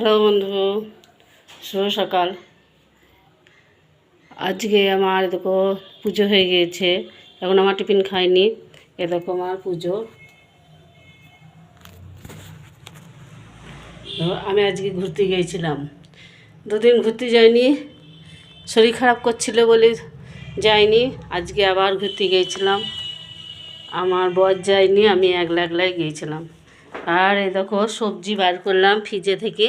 Hello বন্ধু, শুভ সকাল। আজকে আমার দেখো পুজো হয়ে গিয়েছে, এখন আমার টিফিন খাইনি। এ দেখো আমার পুজো। আমি আজকে ঘুরতে গিয়েছিলাম, দুদিন ঘুরতে যাইনি, শরীর খারাপ করছিল বলে যাইনি। আজকে আবার ঘুরতে গিয়েছিলাম, আমার বর যায়নি, আমি একলা একলাই গিয়েছিলাম। আর এই দেখো সবজি বার করলাম ফ্রিজে থেকে,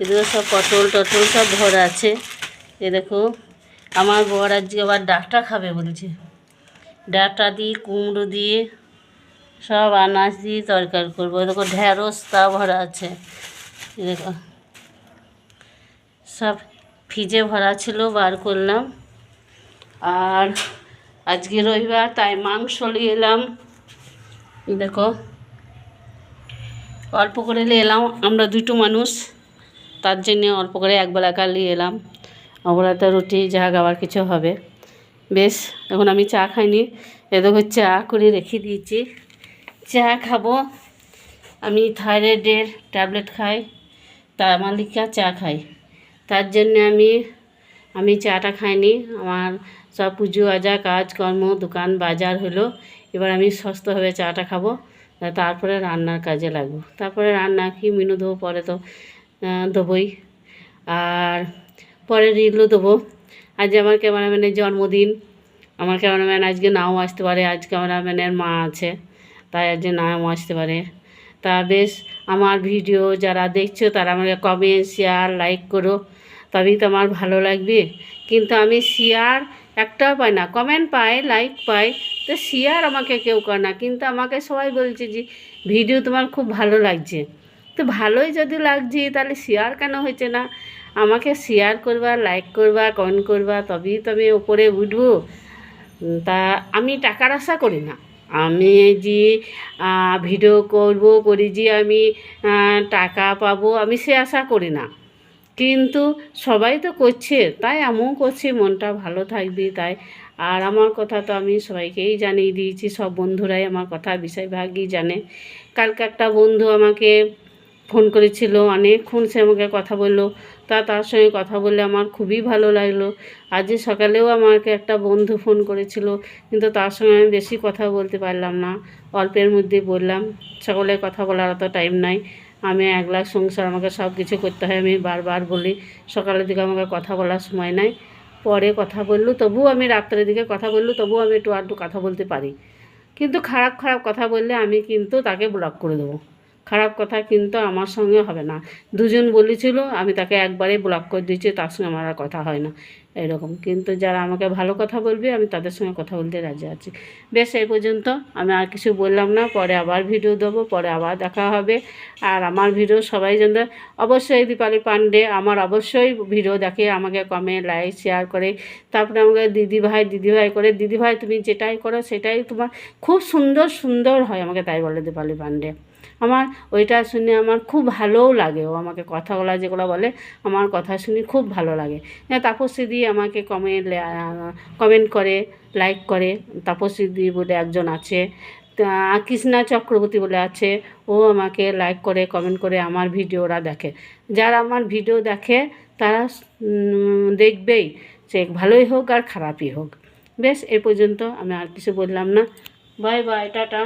এদিকে সব পটল টটল সব ভরা আছে। এ দেখো আমার বর আজকে আবার ডাঁটা খাবে বলেছে, ডাঁটা দিয়ে কুমড়ো দিয়ে সব আনাজ দিয়ে তরকারি করবো। দেখো ঢ্যাঁড়স তা ভরা আছে, দেখো সব ফ্রিজে ভরা ছিল, বার করলাম। আর আজকে রবিবার তাই মাংস নিয়ে এলাম। দেখো অল্প করে নিয়ে এলাম, আমরা দুটো মানুষ, তার জন্য অল্প করে একবেলাকার নিয়ে এলাম। অবলাতে রুটি যা আবার কিছু হবে। বেশ, এখন আমি চা খাইনি, এ দেখো চা করে রেখে দিয়েছি, চা খাবো। আমি থাইরয়েডের ট্যাবলেট খাই, তা আমার লিখা চা খাই, তার জন্য আমি চাটা খাইনি। আমার সব পুজো আজা কাজকর্ম দোকান বাজার হলো, এবার আমি সুস্থভাবে চাটা খাবো, তারপরে রান্নার কাজে লাগবো। তারপরে রান্না কি মেনু দেবো পরে তো দেবই, আর পরে রিলও দেবো। আজ আমার ক্যামেরাম্যানের জন্মদিন, আমার ক্যামেরাম্যান আজকে নাও আসতে পারে, আজ ক্যামেরাম্যানের মা আছে, তাই আজকে নাও আসতে পারে। তা বেশ, আমার ভিডিও যারা দেখছো তারা আমাকে কমেন্ট শেয়ার লাইক করো, তবেই তো আমার ভালো লাগবে। কিন্তু আমি শেয়ার একটাও পাই না, কমেন্ট পাই লাইক পাই, তো শেয়ার আমাকে কেউ করে না। কিন্তু আমাকে সবাই বলছে যে ভিডিও তোমার খুব ভালো লাগছে, তো ভালোই যদি লাগছে তাহলে শেয়ার কেন হয়েছে না? আমাকে শেয়ার করবা, লাইক করবা, কমেন্ট করবা, তবেই তো আমি ওপরে উঠবো। তা আমি টাকার আশা করি না, আমি যে ভিডিও করি যে আমি টাকা পাবো, আমি সে আশা করি না। কিন্তু সবাই তো করছে, তাই আমিও করছি, মনটা ভালো থাকবে তাই। আর আমার কথা তো আমি সবাইকেই জানিয়ে দিয়েছি, সব বন্ধুরাই আমার কথা বেশিরভাগই জানে। কালকে একটা বন্ধু আমাকে ফোন করেছিল, অনেকক্ষণ সে আমাকে কথা বললো, তার সঙ্গে কথা বললে আমার খুবই ভালো লাগলো। আজ সকালেও আমাকে একটা বন্ধু ফোন করেছিল, কিন্তু তার সঙ্গে আমি বেশি কথা বলতে পারলাম না, অল্পের মধ্যে বললাম। সকলের কথা বলার অত টাইম নাই, আমি একলা সংসার, আমাকে সব কিছু করতে হয়। আমি বারবার বলি সকালের দিকে আমাকে কথা বলার সময় নাই, পরে কথা বললো, তবুও আমি রাত্রের দিকে কথা বললো, তবুও আমি একটু আধটু কথা বলতে পারি। কিন্তু খারাপ খারাপ কথা বললে আমি কিন্তু তাকে ব্লক করে দেবো, খারাপ কথা কিন্তু আমার সঙ্গে হবে না। দুজন বলেছিল, আমি তাকে একবারে ব্লক করে দিয়েছি, তার সঙ্গে আমার আর কথা হয় না এরকম। কিন্তু যারা আমাকে ভালো কথা বলবে আমি তাদের সঙ্গে কথা বলতে রাজি আছি। বেশ, এই পর্যন্ত, আমি আর কিছু বললাম না, পরে আবার ভিডিও দেবো, পরে আবার দেখা হবে। আর আমার ভিডিও সবাই যেন অবশ্যই, দীপালি পান্ডে আমার অবশ্যই ভিডিও দেখে, আমাকে কমেন্ট লাইক শেয়ার করে, তারপরে আমাকে দিদিভাই করে, দিদিভাই তুমি যেটাই করো সেটাই তোমার খুব সুন্দর সুন্দর হয়, আমাকে তাই বলে দীপালি পান্ডে। আমার ওইটা শুনে আমার খুব ভালোও লাগে, ও আমাকে কথাগুলো যেগুলো বলে আমার কথা শুনে খুব ভালো লাগে। তাপসী দি আমাকে কমেন্ট করে, লাইক করে। তাপসী দি বলে একজন আছে, কৃষ্ণা চক্রবর্তী বলে আছে, ও আমাকে লাইক করে কমেন্ট করে, আমার ভিডিওরা দেখে। যারা আমার ভিডিও দেখে তারা দেখবেই, সে ভালোই হোক আর খারাপই হোক। বেশ, এই পর্যন্ত, আমি আর কিছু বললাম না। Bye bye, tata.